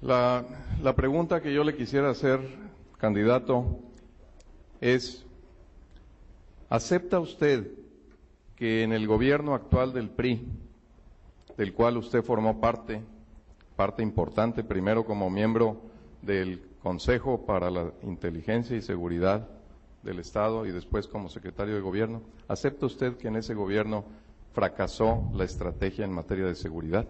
La pregunta que yo le quisiera hacer, candidato, es, ¿acepta usted que en el gobierno actual del PRI, del cual usted formó parte importante, primero como miembro del Consejo para la Inteligencia y Seguridad del Estado y después como secretario de Gobierno, ¿acepta usted que en ese gobierno fracasó la estrategia en materia de seguridad?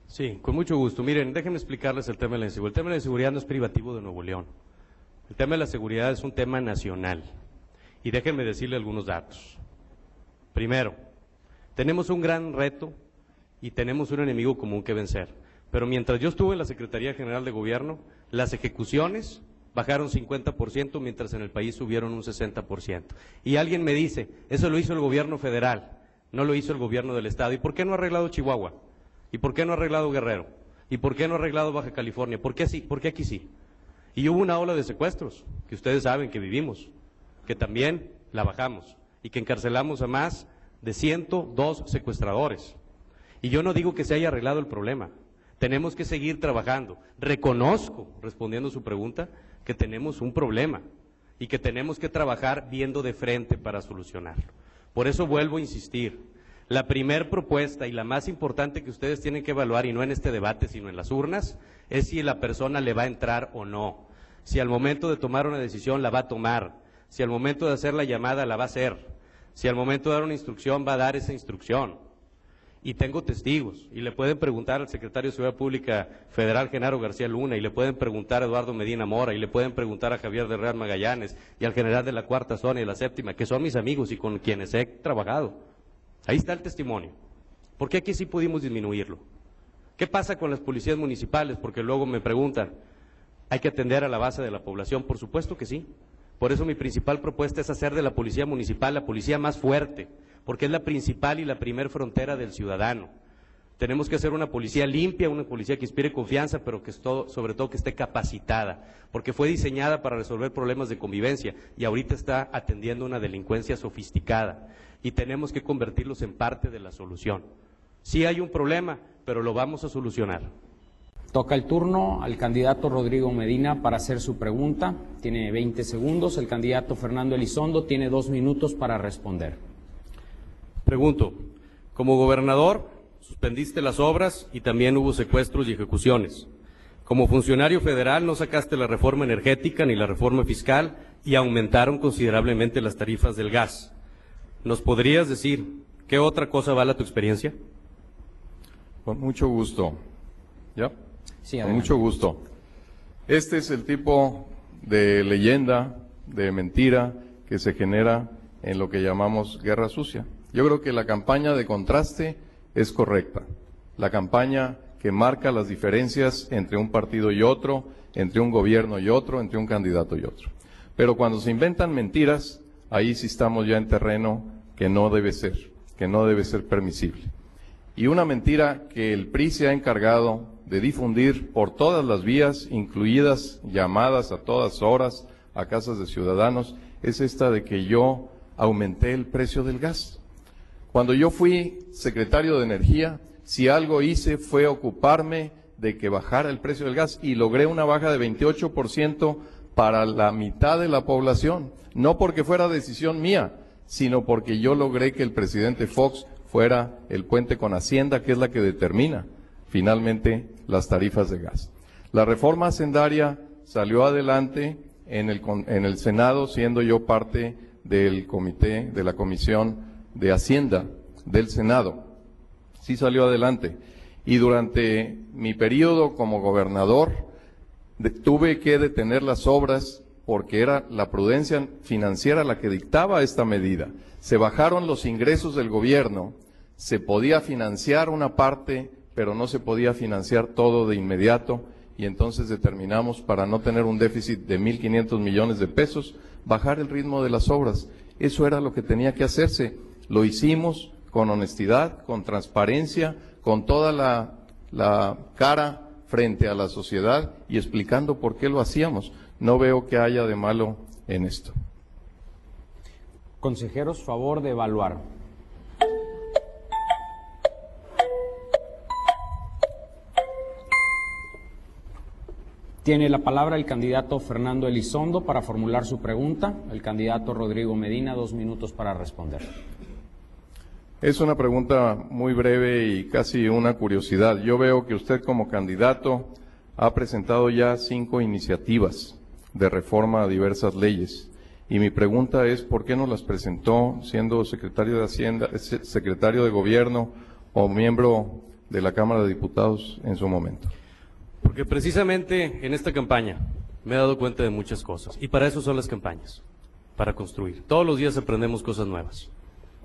Sí, con mucho gusto. Miren, déjenme explicarles el tema de la inseguridad. El tema de la inseguridad no es privativo de Nuevo León. El tema de la seguridad es un tema nacional. Y déjenme decirle algunos datos. Primero, tenemos un gran reto y tenemos un enemigo común que vencer. Pero mientras yo estuve en la Secretaría General de Gobierno, las ejecuciones bajaron 50%, mientras en el país subieron un 60%. Y alguien me dice, eso lo hizo el gobierno federal, no lo hizo el gobierno del Estado. ¿Y por qué no ha arreglado Chihuahua? ¿Y por qué no ha arreglado Guerrero? ¿Y por qué no ha arreglado Baja California? ¿Por qué sí? ¿Por qué aquí sí? Y hubo una ola de secuestros, que ustedes saben que vivimos, que también la bajamos, y que encarcelamos a más de 102 secuestradores. Y yo no digo que se haya arreglado el problema, tenemos que seguir trabajando. Reconozco, respondiendo a su pregunta, que tenemos un problema y que tenemos que trabajar viendo de frente para solucionarlo. Por eso vuelvo a insistir, la primer propuesta y la más importante que ustedes tienen que evaluar, y no en este debate sino en las urnas, es si la persona le va a entrar o no, si al momento de tomar una decisión la va a tomar, si al momento de hacer la llamada la va a hacer, si al momento de dar una instrucción va a dar esa instrucción. Y tengo testigos, y le pueden preguntar al secretario de Seguridad Pública Federal, Genaro García Luna, y le pueden preguntar a Eduardo Medina Mora, y le pueden preguntar a Javier de Real Magallanes, y al general de la Cuarta Zona y la Séptima, que son mis amigos y con quienes he trabajado. Ahí está el testimonio. ¿Por qué aquí sí pudimos disminuirlo? ¿Qué pasa con las policías municipales? Porque luego me preguntan, ¿hay que atender a la base de la población? Por supuesto que sí. Por eso mi principal propuesta es hacer de la policía municipal la policía más fuerte, porque es la principal y la primer frontera del ciudadano. Tenemos que hacer una policía limpia, una policía que inspire confianza, pero que sobre todo que esté capacitada, porque fue diseñada para resolver problemas de convivencia y ahorita está atendiendo una delincuencia sofisticada y tenemos que convertirlos en parte de la solución. Sí hay un problema, pero lo vamos a solucionar. Toca el turno al candidato Rodrigo Medina para hacer su pregunta. Tiene 20 segundos. El candidato Fernando Elizondo tiene 2 minutos para responder. Pregunto, como gobernador suspendiste las obras y también hubo secuestros y ejecuciones. Como funcionario federal no sacaste la reforma energética ni la reforma fiscal y aumentaron considerablemente las tarifas del gas. ¿Nos podrías decir qué otra cosa vale tu experiencia? Con mucho gusto. ¿Ya? Sí, con mucho gusto. Este es el tipo de leyenda, de mentira que se genera en lo que llamamos guerra sucia. Yo creo que la campaña de contraste es correcta. La campaña que marca las diferencias entre un partido y otro, entre un gobierno y otro, entre un candidato y otro. Pero cuando se inventan mentiras, ahí sí estamos ya en terreno que no debe ser permisible. Y una mentira que el PRI se ha encargado de difundir por todas las vías, incluidas llamadas a todas horas a casas de ciudadanos, es esta de que yo aumenté el precio del gas. Cuando yo fui secretario de Energía, si algo hice fue ocuparme de que bajara el precio del gas y logré una baja de 28% para la mitad de la población, no porque fuera decisión mía, sino porque yo logré que el presidente Fox fuera el puente con Hacienda, que es la que determina finalmente las tarifas de gas. La reforma hacendaria salió adelante en el Senado, siendo yo parte del comité, de la Comisión de Hacienda del Senado. Sí salió adelante. Y durante mi periodo como gobernador tuve que detener las obras porque era la prudencia financiera la que dictaba esta medida. Se bajaron los ingresos del gobierno, se podía financiar una parte, pero no se podía financiar todo de inmediato, y entonces determinamos, para no tener un déficit de 1.500 millones de pesos, bajar el ritmo de las obras. Eso era lo que tenía que hacerse. Lo hicimos con honestidad, con transparencia, con toda la cara frente a la sociedad y explicando por qué lo hacíamos. No veo que haya de malo en esto. Consejeros, favor de evaluar. Tiene la palabra el candidato Fernando Elizondo para formular su pregunta. El candidato Rodrigo Medina, 2 minutos para responder. Es una pregunta muy breve y casi una curiosidad. Yo veo que usted como candidato ha presentado ya 5 iniciativas de reforma a diversas leyes. Y mi pregunta es, ¿por qué no las presentó siendo secretario de Hacienda, secretario de Gobierno o miembro de la Cámara de Diputados en su momento? Porque precisamente en esta campaña me he dado cuenta de muchas cosas. Y para eso son las campañas, para construir. Todos los días aprendemos cosas nuevas.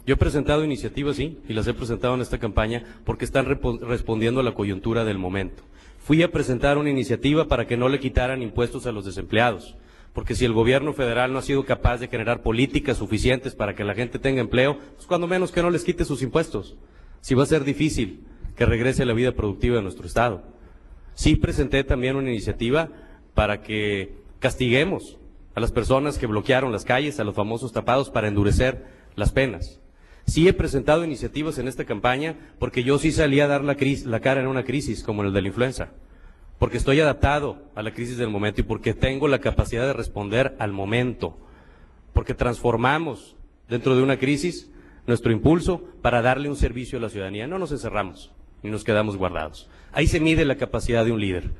Yo he presentado iniciativas, sí, y las he presentado en esta campaña porque están respondiendo a la coyuntura del momento. Fui a presentar una iniciativa para que no le quitaran impuestos a los desempleados, porque si el gobierno federal no ha sido capaz de generar políticas suficientes para que la gente tenga empleo, pues cuando menos que no les quite sus impuestos. Si va a ser difícil que regrese la vida productiva de nuestro Estado. Sí presenté también una iniciativa para que castiguemos a las personas que bloquearon las calles, a los famosos tapados, para endurecer las penas. Sí he presentado iniciativas en esta campaña porque yo sí salí a dar la cara en una crisis como el de la influenza, porque estoy adaptado a la crisis del momento y porque tengo la capacidad de responder al momento, porque transformamos dentro de una crisis nuestro impulso para darle un servicio a la ciudadanía. No nos encerramos ni nos quedamos guardados. Ahí se mide la capacidad de un líder.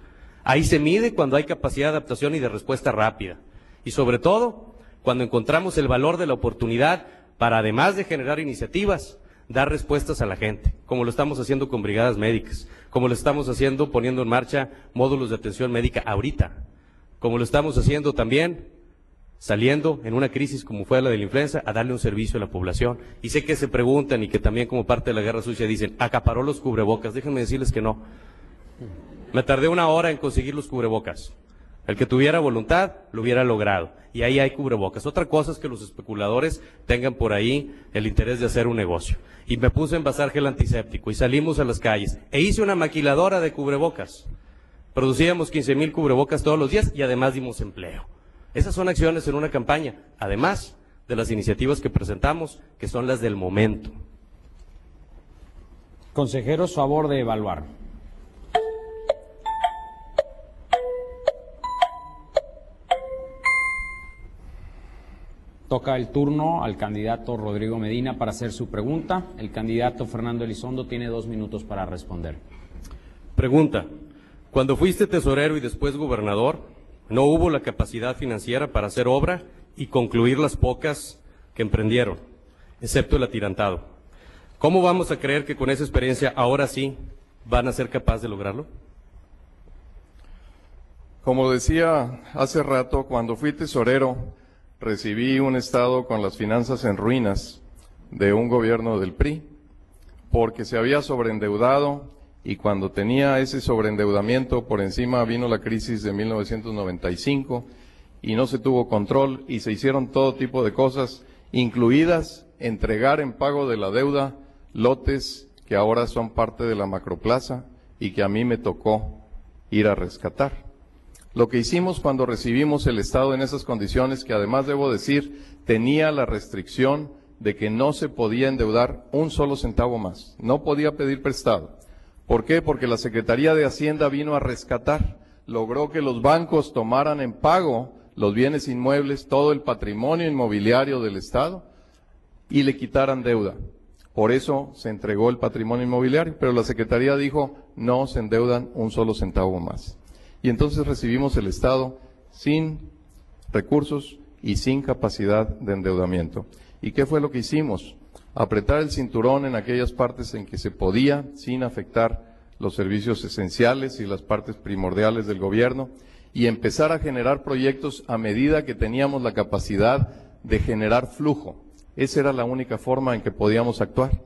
Ahí se mide cuando hay capacidad de adaptación y de respuesta rápida. Y sobre todo, cuando encontramos el valor de la oportunidad para, además de generar iniciativas, dar respuestas a la gente, como lo estamos haciendo con brigadas médicas, como lo estamos haciendo poniendo en marcha módulos de atención médica ahorita, como lo estamos haciendo también saliendo en una crisis como fue la de la influenza a darle un servicio a la población. Y sé que se preguntan y que también como parte de la guerra sucia dicen, acaparó los cubrebocas. Déjenme decirles que no. Me tardé 1 hora en conseguir los cubrebocas. El que tuviera voluntad lo hubiera logrado. Y ahí hay cubrebocas. Otra cosa es que los especuladores tengan por ahí el interés de hacer un negocio. Y me puse a envasar gel antiséptico y salimos a las calles. E hice una maquiladora de cubrebocas. Producíamos 15,000 cubrebocas todos los días y además dimos empleo. Esas son acciones en una campaña, además de las iniciativas que presentamos, que son las del momento. Consejeros, favor de evaluar. Toca el turno al candidato Rodrigo Medina para hacer su pregunta. El candidato Fernando Elizondo tiene 2 minutos para responder. Pregunta: cuando fuiste tesorero y después gobernador, ¿no hubo la capacidad financiera para hacer obra y concluir las pocas que emprendieron, excepto el atirantado? ¿Cómo vamos a creer que con esa experiencia ahora sí van a ser capaces de lograrlo? Como decía hace rato, cuando fui tesorero, recibí un estado con las finanzas en ruinas de un gobierno del PRI, porque se había sobreendeudado. Y cuando tenía ese sobreendeudamiento, por encima vino la crisis de 1995 y no se tuvo control y se hicieron todo tipo de cosas, incluidas entregar en pago de la deuda lotes que ahora son parte de la macroplaza y que a mí me tocó ir a rescatar. Lo que hicimos cuando recibimos el Estado en esas condiciones, que además debo decir, tenía la restricción de que no se podía endeudar un solo centavo más, no podía pedir prestado. ¿Por qué? Porque la Secretaría de Hacienda vino a rescatar, logró que los bancos tomaran en pago los bienes inmuebles, todo el patrimonio inmobiliario del Estado y le quitaran deuda. Por eso se entregó el patrimonio inmobiliario, pero la Secretaría dijo no se endeudan un solo centavo más. Y entonces recibimos el Estado sin recursos y sin capacidad de endeudamiento. ¿Y qué fue lo que hicimos? Apretar el cinturón en aquellas partes en que se podía, sin afectar los servicios esenciales y las partes primordiales del gobierno, y empezar a generar proyectos a medida que teníamos la capacidad de generar flujo. Esa era la única forma en que podíamos actuar.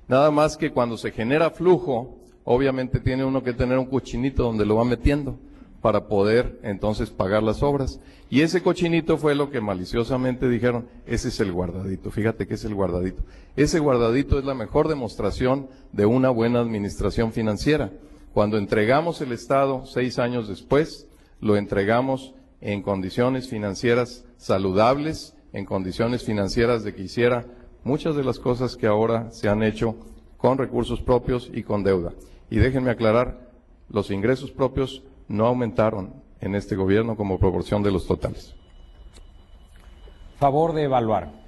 Nada más que cuando se genera flujo, obviamente tiene uno que tener un cochinito donde lo va metiendo para poder entonces pagar las obras. Y ese cochinito fue lo que maliciosamente dijeron, ese es el guardadito, fíjate que es el guardadito. Ese guardadito es la mejor demostración de una buena administración financiera. Cuando entregamos el Estado 6 años después, lo entregamos en condiciones financieras saludables, en condiciones financieras de que hiciera muchas de las cosas que ahora se han hecho con recursos propios y con deuda. Y déjenme aclarar, los ingresos propios no aumentaron, en este gobierno como proporción de los totales. Favor de evaluar.